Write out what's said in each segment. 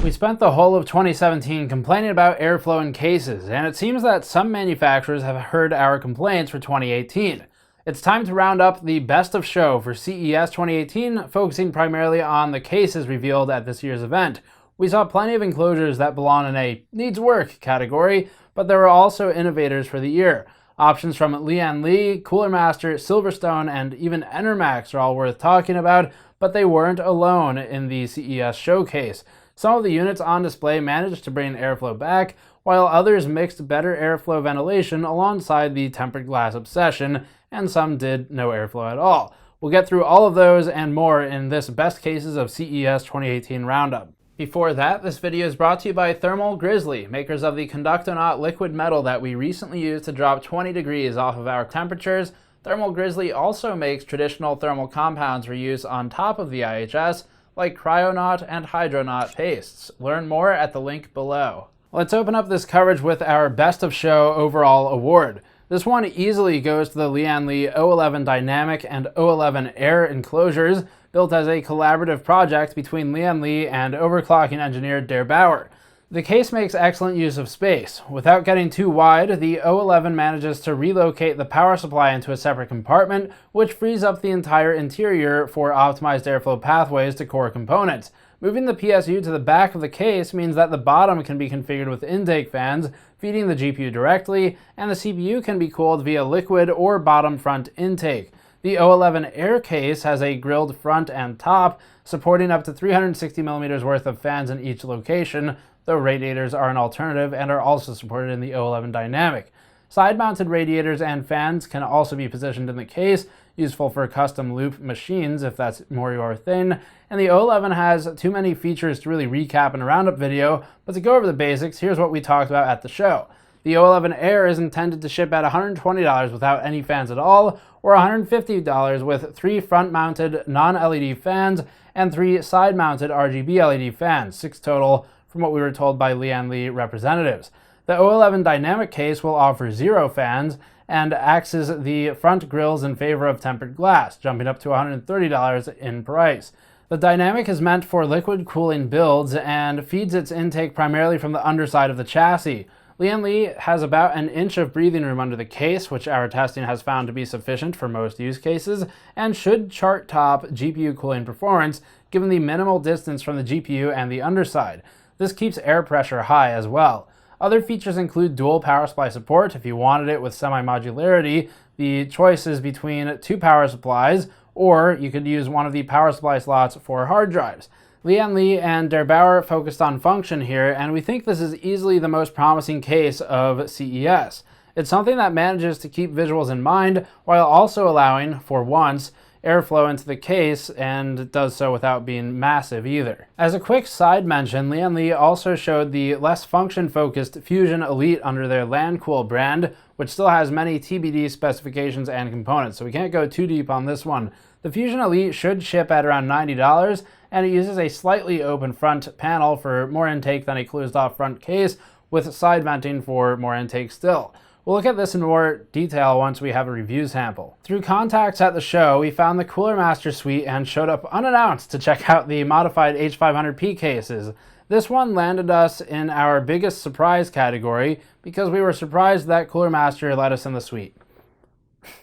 We spent the whole of 2017 complaining about airflow in cases, and it seems that some manufacturers have heard our complaints for 2018. It's time to round up the best of show for CES 2018, focusing primarily on the cases revealed at this year's event. We saw plenty of enclosures that belong in a needs work category, but there were also innovators for the year. Options from Lian, Cooler Master, SilverStone, and even Enermax are all worth talking about, but they weren't alone in the CES showcase. Some of the units on display managed to bring airflow back, while others mixed better airflow ventilation alongside the tempered glass obsession, and some did no airflow at all. We'll get through all of those and more in this Best Cases of CES 2018 roundup. Before that, this video is brought to you by Thermal Grizzly, makers of the Conductonaut liquid metal that we recently used to drop 20 degrees off of our temperatures. Thermal Grizzly also makes traditional thermal compounds for use on top of the IHS, like Cryonaut and Hydronaut pastes. Learn more at the link below. Let's open up this coverage with our Best of Show overall award. This one easily goes to the Lian O11 Dynamic and O11 Air enclosures, built as a collaborative project between Lian and overclocking engineer Der Bauer. The case makes excellent use of space. Without getting too wide, the O11 manages to relocate the power supply into a separate compartment, which frees up the entire interior for optimized airflow pathways to core components. Moving the PSU to the back of the case means that the bottom can be configured with intake fans, feeding the GPU directly, and the CPU can be cooled via liquid or bottom front intake. The O11 Air case has a grilled front and top, supporting up to 360mm worth of fans in each location, though radiators are an alternative and are also supported in the O11 Dynamic. Side-mounted radiators and fans can also be positioned in the case, useful for custom loop machines if that's more your thing. And the O11 has too many features to really recap in a roundup video, but to go over the basics, here's what we talked about at the show. The O11 Air is intended to ship at $120 without any fans at all, or $150 with 3 front-mounted non-LED fans and 3 side-mounted RGB LED fans, 6 total from what we were told by Lian representatives. The O11 Dynamic case will offer 0 fans and axes the front grills in favor of tempered glass, jumping up to $130 in price. The Dynamic is meant for liquid cooling builds and feeds its intake primarily from the underside of the chassis. Lian has about an inch of breathing room under the case, which our testing has found to be sufficient for most use cases, and should chart top GPU cooling performance given the minimal distance from the GPU and the underside. This keeps air pressure high as well. Other features include dual power supply support if you wanted it with semi-modularity. The choice is between 2 power supplies, or you could use one of the power supply slots for hard drives. Lian and Der Bauer focused on function here, and we think this is easily the most promising case of CES. It's something that manages to keep visuals in mind while also allowing, for once, airflow into the case, and does so without being massive either. As a quick side mention, Lian also showed the less function-focused Fusion Elite under their LandCool brand, which still has many TBD specifications and components, so we can't go too deep on this one. The Fusion Elite should ship at around $90, and it uses a slightly open front panel for more intake than a closed-off front case, with side venting for more intake still. We'll look at this in more detail once we have a review sample. Through contacts at the show, we found the Cooler Master suite and showed up unannounced to check out the modified H500P cases. This one landed us in our biggest surprise category because we were surprised that Cooler Master let us in the suite.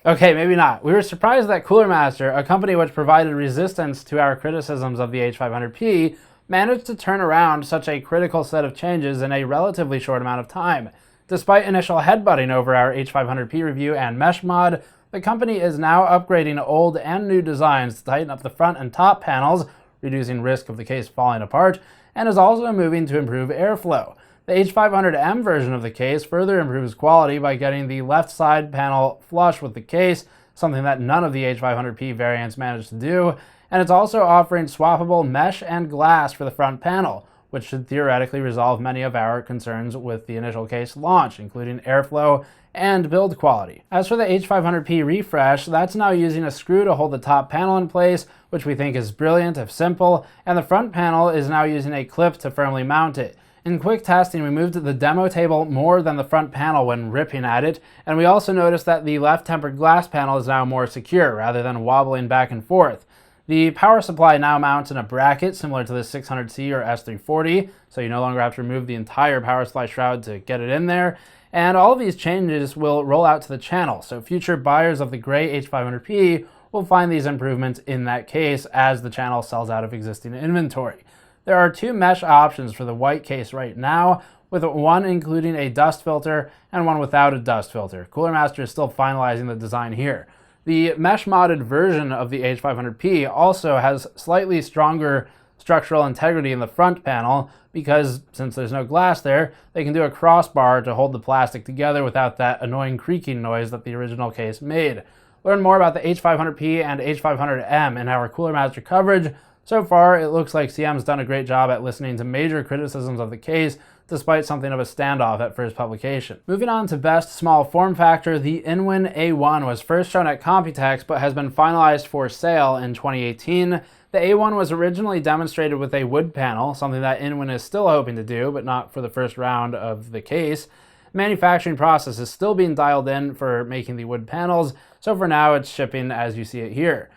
Okay, maybe not. We were surprised that Cooler Master, a company which provided resistance to our criticisms of the H500P, managed to turn around such a critical set of changes in a relatively short amount of time. Despite initial headbutting over our H500P review and mesh mod, the company is now upgrading old and new designs to tighten up the front and top panels, reducing risk of the case falling apart, and is also moving to improve airflow. The H500M version of the case further improves quality by getting the left side panel flush with the case, something that none of the H500P variants managed to do, and it's also offering swappable mesh and glass for the front panel, which should theoretically resolve many of our concerns with the initial case launch, including airflow and build quality. As for the H500P refresh, that's now using a screw to hold the top panel in place, which we think is brilliant if simple, and the front panel is now using a clip to firmly mount it. In quick testing, we moved the demo table more than the front panel when ripping at it, and we also noticed that the left tempered glass panel is now more secure rather than wobbling back and forth. The power supply now mounts in a bracket similar to the 600C or S340, so you no longer have to remove the entire power supply shroud to get it in there. And all of these changes will roll out to the channel, so future buyers of the gray H500P will find these improvements in that case as the channel sells out of existing inventory. There are two mesh options for the white case right now, with one including a dust filter and one without a dust filter. Cooler Master is still finalizing the design here. The mesh-modded version of the H500P also has slightly stronger structural integrity in the front panel because, since there's no glass there, they can do a crossbar to hold the plastic together without that annoying creaking noise that the original case made. Learn more about the H500P and H500M in our Cooler Master coverage. So far, it looks like CM's done a great job at listening to major criticisms of the case, despite something of a standoff at first publication. Moving on to best small form factor, the Inwin A1 was first shown at Computex but has been finalized for sale in 2018. The A1 was originally demonstrated with a wood panel, something that Inwin is still hoping to do, but not for the first round of the case. Manufacturing process is still being dialed in for making the wood panels, so for now it's shipping as you see it here.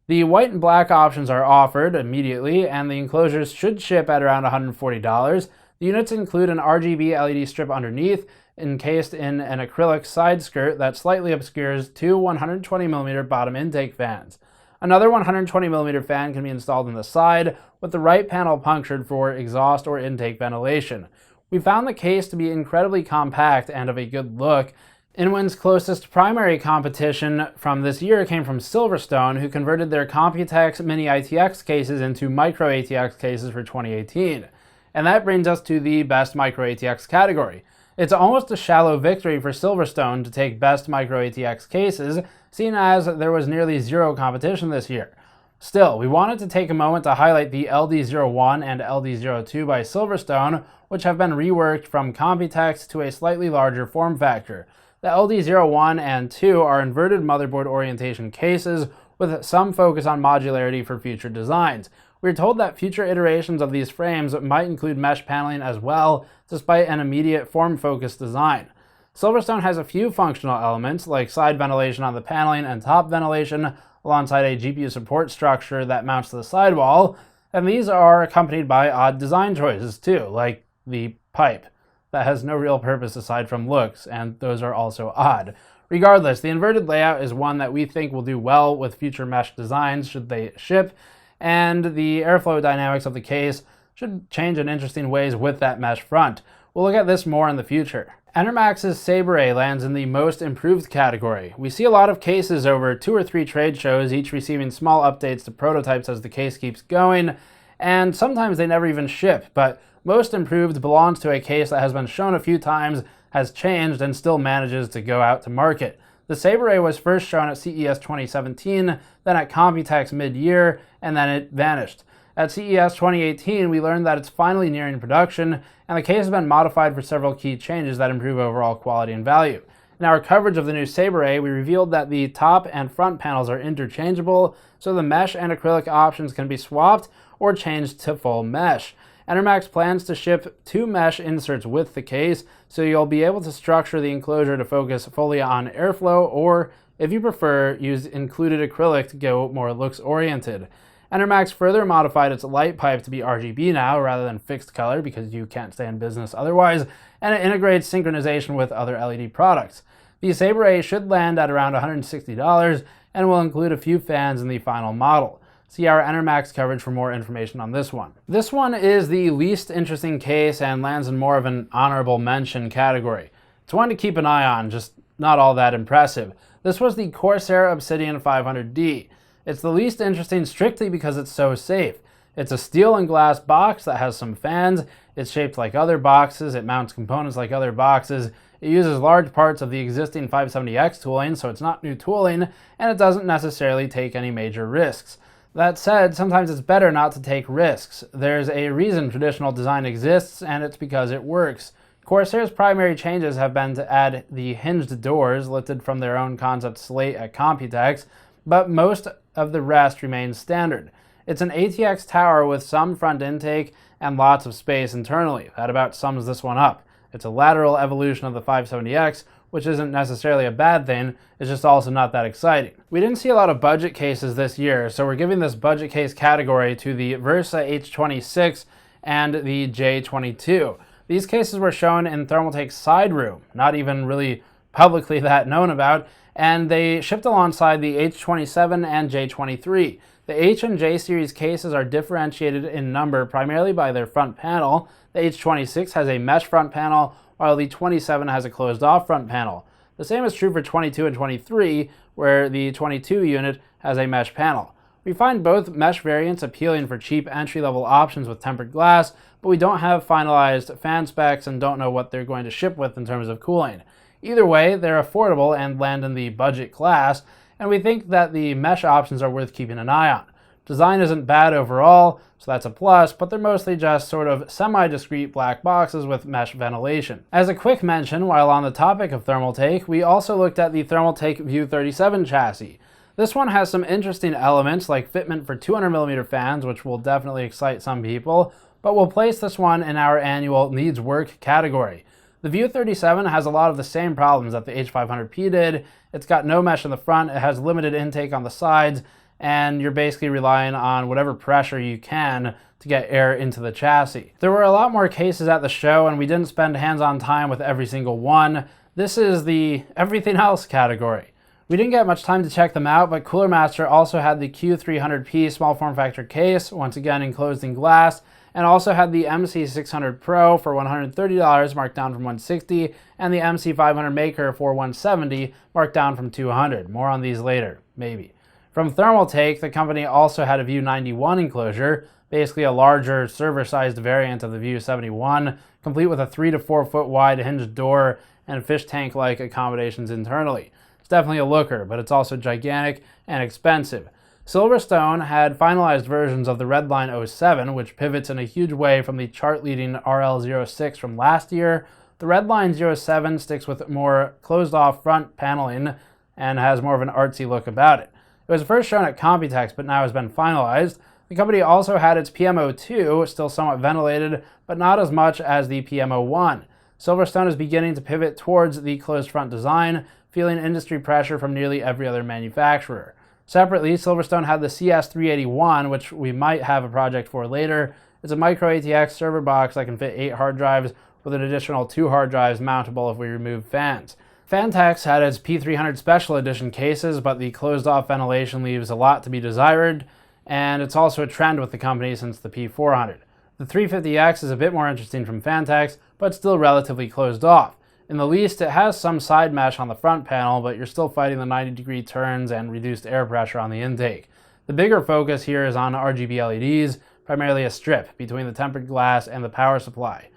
The white and black options are offered immediately, and the enclosures should ship at around $140. The units include an RGB LED strip underneath, encased in an acrylic side skirt that slightly obscures two 120mm bottom intake fans. Another 120mm fan can be installed in the side, with the right panel punctured for exhaust or intake ventilation. We found the case to be incredibly compact and of a good look. Inwin's closest primary competition from this year came from SilverStone, who converted their Computex Mini-ITX cases into Micro-ATX cases for 2018. And that brings us to the best Micro-ATX category. It's almost a shallow victory for SilverStone to take best Micro-ATX cases, seeing as there was nearly zero competition this year. Still, we wanted to take a moment to highlight the LD01 and LD02 by SilverStone, which have been reworked from Computex to a slightly larger form factor. The LD01 and 2 are inverted motherboard orientation cases with some focus on modularity for future designs. We're told that future iterations of these frames might include mesh paneling as well, despite an immediate form-focused design. SilverStone has a few functional elements, like side ventilation on the paneling and top ventilation, alongside a GPU support structure that mounts to the sidewall, and these are accompanied by odd design choices too, like the pipe, that has no real purpose aside from looks, and those are also odd. Regardless, the inverted layout is one that we think will do well with future mesh designs should they ship, and the airflow dynamics of the case should change in interesting ways with that mesh front. We'll look at this more in the future. Enermax's Saberay lands in the most improved category. We see a lot of cases over 2 or 3 trade shows, each receiving small updates to prototypes as the case keeps going, and sometimes they never even ship, but most improved belongs to a case that has been shown a few times, has changed, and still manages to go out to market. The Saberay was first shown at CES 2017, then at Computex mid-year, and then it vanished. At CES 2018, we learned that it's finally nearing production, and the case has been modified for several key changes that improve overall quality and value. In our coverage of the new Saberay, we revealed that the top and front panels are interchangeable, so the mesh and acrylic options can be swapped or changed to full mesh. Enermax plans to ship 2 mesh inserts with the case, so you'll be able to structure the enclosure to focus fully on airflow, or, if you prefer, use included acrylic to go more looks-oriented. Enermax further modified its light pipe to be RGB now, rather than fixed color, because you can't stay in business otherwise, and it integrates synchronization with other LED products. The Saberay should land at around $160, and will include a few fans in the final model. See our Enermax coverage for more information on this one. This one is the least interesting case and lands in more of an honorable mention category. It's one to keep an eye on, just not all that impressive. This was the Corsair Obsidian 500D. It's the least interesting strictly because it's so safe. It's a steel and glass box that has some fans, it's shaped like other boxes, it mounts components like other boxes, it uses large parts of the existing 570X tooling, so it's not new tooling, and it doesn't necessarily take any major risks. That said, sometimes it's better not to take risks. There's a reason traditional design exists, and it's because it works. Corsair's primary changes have been to add the hinged doors lifted from their own concept slate at Computex, but most of the rest remains standard. It's an ATX tower with some front intake and lots of space internally. That about sums this one up. It's a lateral evolution of the 570X which isn't necessarily a bad thing, it's just also not that exciting. We didn't see a lot of budget cases this year, so we're giving this budget case category to the Versa H26 and the J22. These cases were shown in Thermaltake's side room, not even really publicly that known about, and they shipped alongside the H27 and J23. The H and J series cases are differentiated in number primarily by their front panel. The H26 has a mesh front panel, while the 27 has a closed-off front panel. The same is true for 22 and 23, where the 22 unit has a mesh panel. We find both mesh variants appealing for cheap entry-level options with tempered glass, but we don't have finalized fan specs and don't know what they're going to ship with in terms of cooling. Either way, they're affordable and land in the budget class, and we think that the mesh options are worth keeping an eye on. Design isn't bad overall, so that's a plus, but they're mostly just sort of semi-discrete black boxes with mesh ventilation. As a quick mention, while on the topic of Thermaltake, we also looked at the Thermaltake View 37 chassis. This one has some interesting elements like fitment for 200mm fans, which will definitely excite some people, but we'll place this one in our annual needs work category. The View 37 has a lot of the same problems that the H500P did. It's got no mesh in the front, it has limited intake on the sides, and you're basically relying on whatever pressure you can to get air into the chassis. There were a lot more cases at the show, and we didn't spend hands-on time with every single one. This is the everything else category. We didn't get much time to check them out, but Cooler Master also had the Q300P small form factor case, once again enclosed in glass, and also had the MC600 Pro for $130, marked down from $160, and the MC500 Maker for $170, marked down from $200. More on these later, maybe. From Thermaltake, the company also had a View 91 enclosure, basically a larger server-sized variant of the View 71, complete with a 3 to 4 foot wide hinged door and fish tank-like accommodations internally. It's definitely a looker, but it's also gigantic and expensive. SilverStone had finalized versions of the Redline 07, which pivots in a huge way from the chart-leading RL06 from last year. The Redline 07 sticks with more closed-off front paneling and has more of an artsy look about it. It was first shown at Computex, but now has been finalized. The company also had its PM02, still somewhat ventilated, but not as much as the PM01. SilverStone is beginning to pivot towards the closed front design, feeling industry pressure from nearly every other manufacturer. Separately, SilverStone had the CS381, which we might have a project for later. It's a Micro-ATX server box that can fit 8 hard drives with an additional 2 hard drives mountable if we remove fans. Fantex had its P300 Special Edition cases, but the closed-off ventilation leaves a lot to be desired, and it's also a trend with the company since the P400. The 350X is a bit more interesting from Fantex, but still relatively closed off. In the least, it has some side mesh on the front panel, but you're still fighting the 90-degree turns and reduced air pressure on the intake. The bigger focus here is on RGB LEDs, primarily a strip between the tempered glass and the power supply.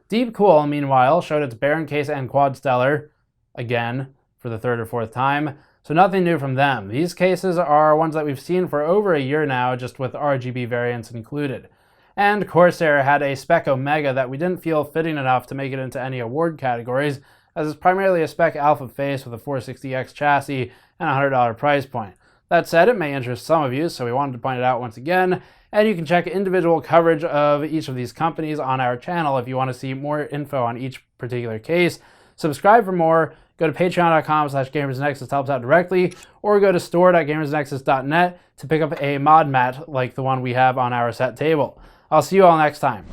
Deep Cool, meanwhile, showed its Baron case and Quad Stellar, again, for the third or fourth time, so nothing new from them. These cases are ones that we've seen for over a year now, just with RGB variants included. And Corsair had a Spec Omega that we didn't feel fitting enough to make it into any award categories, as it's primarily a Spec Alpha face with a 460X chassis and a $100 price point. That said, it may interest some of you, so we wanted to point it out once again, and you can check individual coverage of each of these companies on our channel if you want to see more info on each particular case. Subscribe for more, go to patreon.com/gamersnexus to help us out directly, or go to store.gamersnexus.net to pick up a mod mat like the one we have on our set table. I'll see you all next time.